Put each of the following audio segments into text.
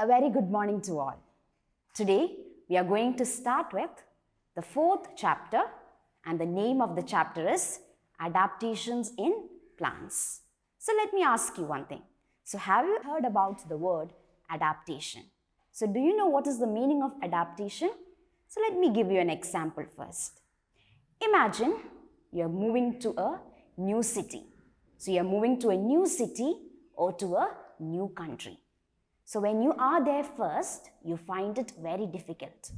A very good morning to all. Today we are going to start with the fourth chapter, and the name of the chapter is Adaptations in Plants. So let me ask you one thing. So have you heard about the word adaptation? So do you know what is the meaning of adaptation? So let me give you an example first. Imagine you are moving to a new city. So you are moving to a new city or to a new country. So when you are there first, you find it very difficult.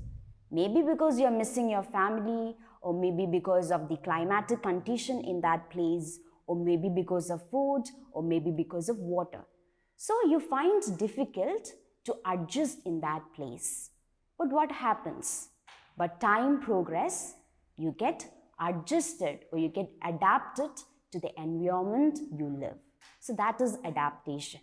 Maybe because you are missing your family, or maybe because of the climatic condition in that place, or maybe because of food, or maybe because of water. So you find it difficult to adjust in that place. But what happens? But time progress, you get adjusted or you get adapted to the environment you live. So that is adaptation.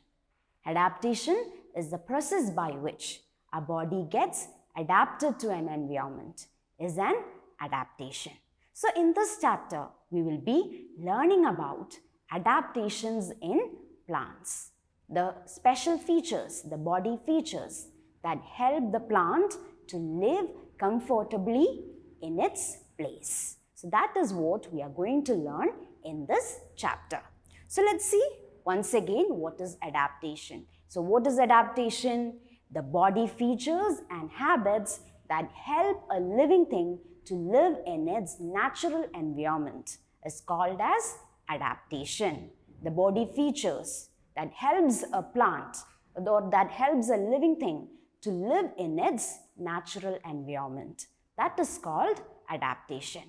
Adaptation is the process by which a body gets adapted to an environment, is an adaptation. So in this chapter, we will be learning about adaptations in plants. The special features, the body features that help the plant to live comfortably in its place. So that is what we are going to learn in this chapter. So let's see once again what is adaptation. So what is adaptation? The body features and habits that help a living thing to live in its natural environment is called as adaptation. The body features that helps a plant or that helps a living thing to live in its natural environment. That is called adaptation.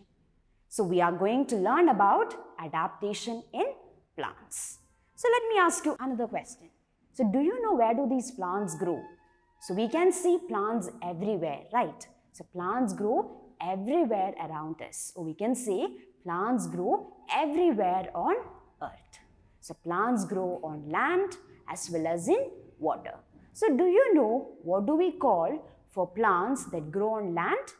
So we are going to learn about adaptation in plants. So let me ask you another question. So do you know where do these plants grow? So we can see plants everywhere, right? So plants grow everywhere around us. Or we can say plants grow everywhere on earth. So plants grow on land as well as in water. So do you know what do we call for plants that grow on land?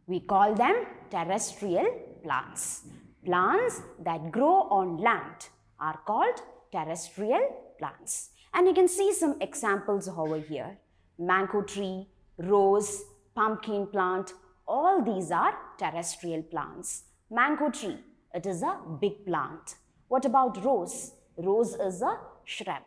We call them terrestrial plants. Plants that grow on land are called terrestrial plants. And you can see some examples over here. Mango tree, rose, pumpkin plant, all these are terrestrial plants. Mango tree, it is a big plant. What about rose? Rose is a shrub.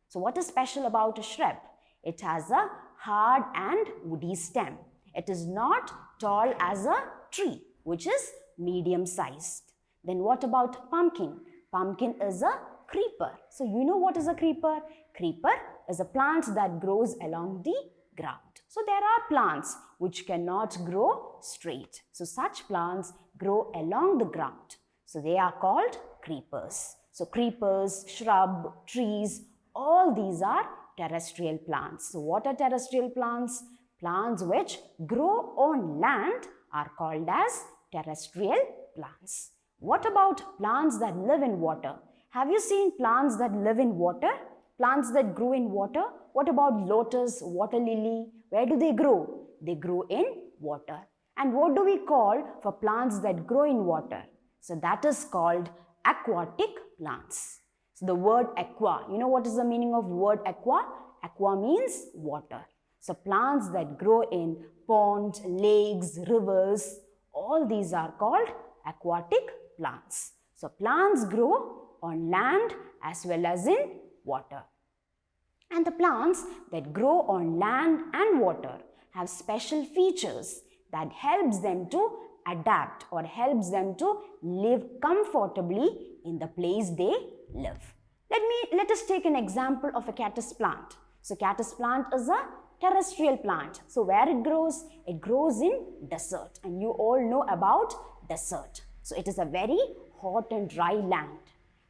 So what is special about a shrub? It has a hard and woody stem. It is not tall as a tree, which is medium sized. Then what about pumpkin? Pumpkin is a creeper. So you know what is a creeper? Creeper is a plant that grows along the ground. So there are plants which cannot grow straight. So such plants grow along the ground. So they are called creepers. So creepers, shrub, trees, all these are terrestrial plants. So what are terrestrial plants? Plants which grow on land are called as terrestrial plants. What about plants that live in water? Have you seen plants that live in water? Plants that grow in water? What about lotus, water lily? Where do they grow? They grow in water. And what do we call for plants that grow in water? So that is called aquatic plants. So the word aqua, you know what is the meaning of word aqua? Aqua means water. So plants that grow in ponds, lakes, rivers, all these are called aquatic plants. So plants grow on land as well as in water. And the plants that grow on land and water have special features that helps them to adapt or helps them to live comfortably in the place they live. Let us take an example of a cactus plant. So cactus plant is a terrestrial plant. So where it grows? It grows in desert, and you all know about desert. So it is a very hot and dry land.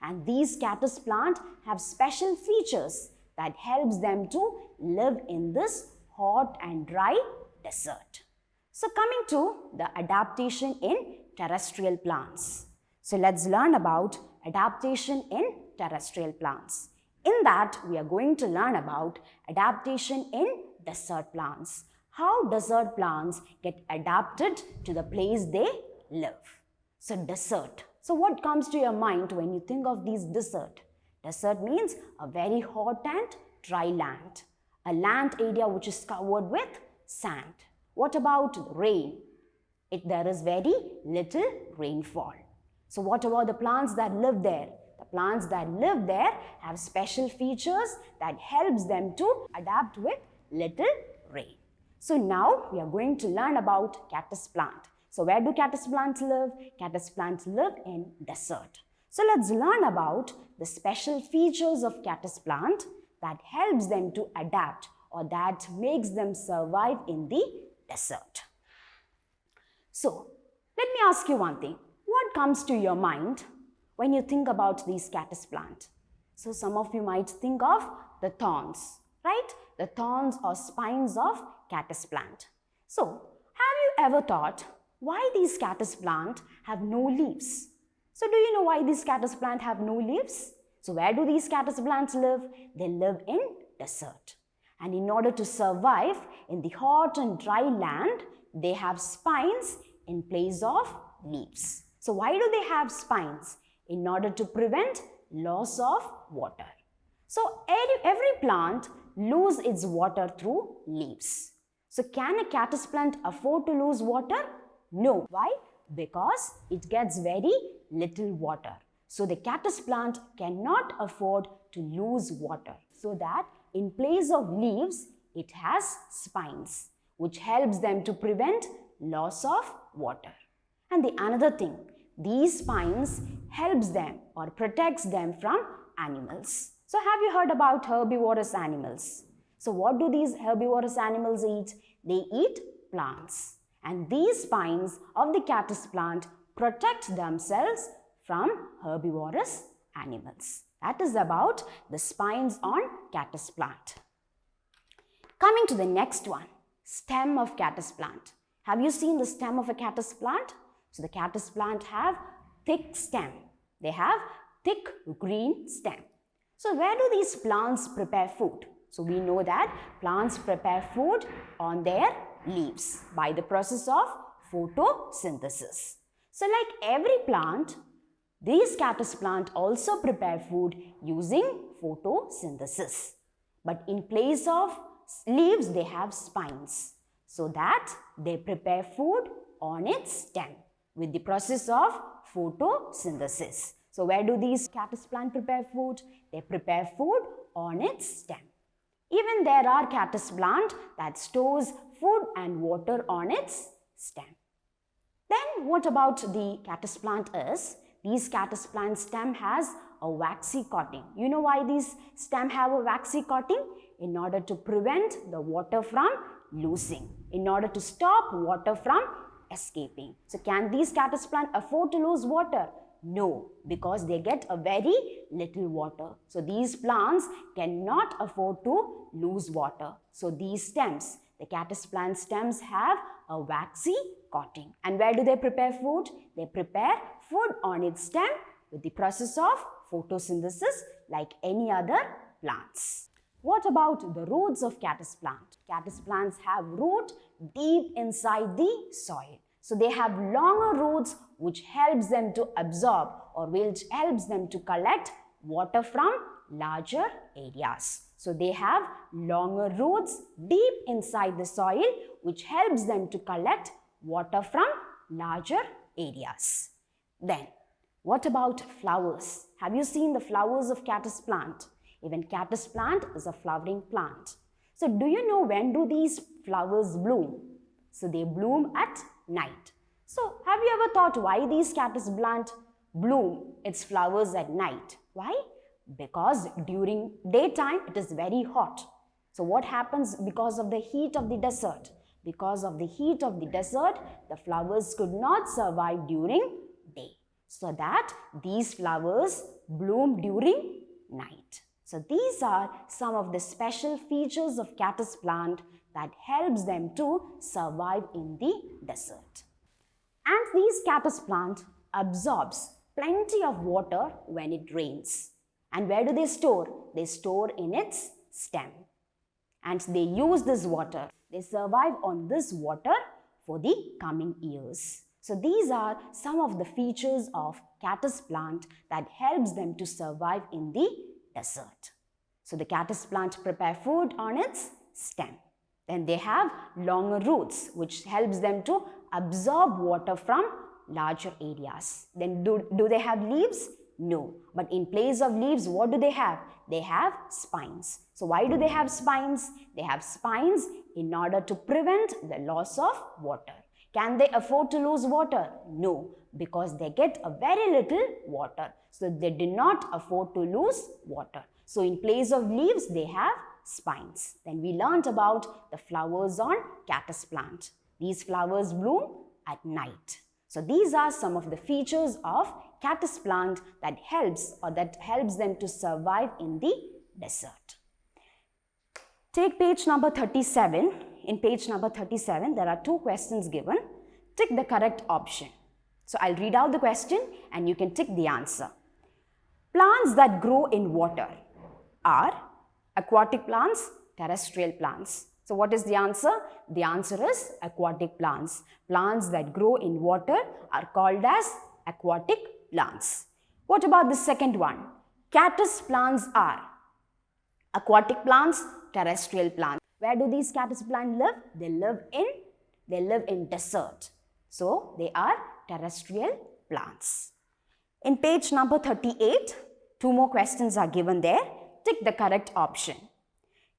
And these cactus plants have special features that helps them to live in this hot and dry desert. So coming to the adaptation in terrestrial plants. So let's learn about adaptation in terrestrial plants. In that, we are going to learn about adaptation in desert plants. How desert plants get adapted to the place they live. So desert. So what comes to your mind when you think of these desert? Desert means a very hot and dry land. a land area which is covered with sand. What about rain? There is very little rainfall. So what about the plants that live there? The plants that live there have special features that helps them to adapt with little rain. So now we are going to learn about cactus plant. So where do cactus plants live? Cactus plants live in desert. So let's learn about the special features of cactus plant that helps them to adapt or that makes them survive in the desert. So let me ask you one thing. What comes to your mind when you think about these cactus plant? So some of you might think of the thorns, right? The thorns or spines of cactus plant. So have you ever thought why these cactus plant have no leaves? So do you know why these cactus plant have no leaves? So where do these cactus plants live? They live in desert. And in order to survive in the hot and dry land, they have spines in place of leaves. So why do they have spines? In order to prevent loss of water. So every plant loses its water through leaves. So can a cactus plant afford to lose water? No. Why? Because it gets very little water. So the cactus plant cannot afford to lose water. So that in place of leaves, it has spines, which helps them to prevent loss of water. And the another thing, these spines helps them or protects them from animals. So have you heard about herbivorous animals? So what do these herbivorous animals eat? They eat plants. And these spines of the cactus plant protect themselves from herbivorous animals. That is about the spines on cactus plant. Coming to the next one, stem of cactus plant. Have you seen the stem of a cactus plant? So the cactus plant have thick stem. They have thick green stem. So where do these plants prepare food? So we know that plants prepare food on their leaves by the process of photosynthesis. So like every plant, these cactus plants also prepare food using photosynthesis. But in place of leaves, they have spines so that they prepare food on its stem with the process of photosynthesis. So where do these cactus plants prepare food? They prepare food on its stem. Even there are cactus plant that stores food and water on its stem. Then what about the cactus plant is? These cactus plant stem has a waxy coating. You know why these stem have a waxy coating? In order to prevent the water from losing, in order to stop water from escaping. So can these cactus plant afford to lose water? No, because they get a very little water. So these plants cannot afford to lose water. So these stems, the cactus plant stems have a waxy coating. And where do they prepare food? They prepare food on its stem with the process of photosynthesis like any other plants. What about the roots of cactus plant? Cactus plants have root deep inside the soil. So they have longer roots which helps them to absorb or which helps them to collect water from larger areas. So they have longer roots deep inside the soil which helps them to collect water from larger areas. Then what about flowers? Have you seen the flowers of cactus plant? Even cactus plant is a flowering plant. So do you know when do these flowers bloom? So they bloom at night. So have you ever thought why these cactus plant bloom its flowers at night? Why? Because during daytime it is very hot. So what happens because of the heat of the desert? Because of the heat of the desert, the flowers could not survive during day. So that these flowers bloom during night. So these are some of the special features of cactus plant that helps them to survive in the desert. And these cactus plant absorbs plenty of water when it rains. And where do they store? They store in its stem. And they use this water. They survive on this water for the coming years. So these are some of the features of cactus plant that helps them to survive in the desert. So the caddis plant prepare food on its stem. Then they have longer roots which helps them to absorb water from larger areas. Then do they have leaves? No. But in place of leaves, what do they have? They have spines. So why do they have spines? They have spines in order to prevent the loss of water. Can they afford to lose water? No, because they get a very little water. So they do not afford to lose water. So in place of leaves, they have spines. Then we learnt about the flowers on caddis plant. These flowers bloom at night. So these are some of the features of caddis plant that helps them to survive in the desert. Take page number 37. In page number 37, there are 2 questions given. Tick the correct option. So I'll read out the question and you can tick the answer. Plants that grow in water are aquatic plants, terrestrial plants. So what is the answer? The answer is aquatic plants. Plants that grow in water are called as aquatic plants. What about the second one? Caddis plants are aquatic plants, terrestrial plants. Where do these caddis plants live? They live in desert. So they are terrestrial plants. In page number 38, 2 more questions are given there. Tick the correct option.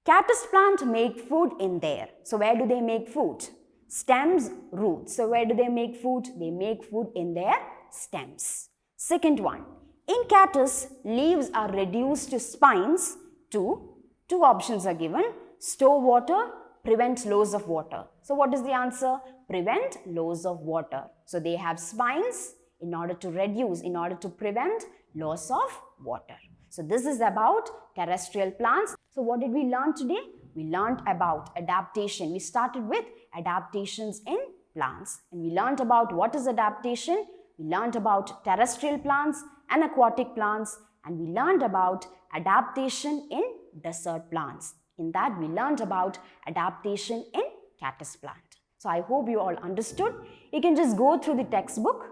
Caddis plant make food in there. So where do they make food? Stems, roots. So where do they make food? They make food in their stems. Second one. In caddis, leaves are reduced to spines to 2 options are given. Store water, prevent loss of water. So what is the answer? Prevent loss of water. So they have spines in order to prevent loss of water. So this is about terrestrial plants. So what did we learn today? We learned about adaptation. We started with adaptations in plants. And we learned about what is adaptation. We learned about terrestrial plants and aquatic plants. And we learned about adaptation in desert plants. In that, we learned about adaptation in caddis plant. So I hope you all understood. You can just go through the textbook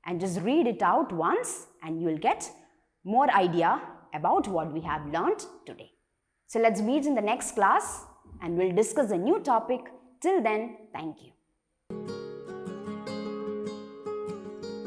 and just read it out once and you will get more idea about what we have learned today. So let's meet in the next class and we'll discuss a new topic. Till then, thank you.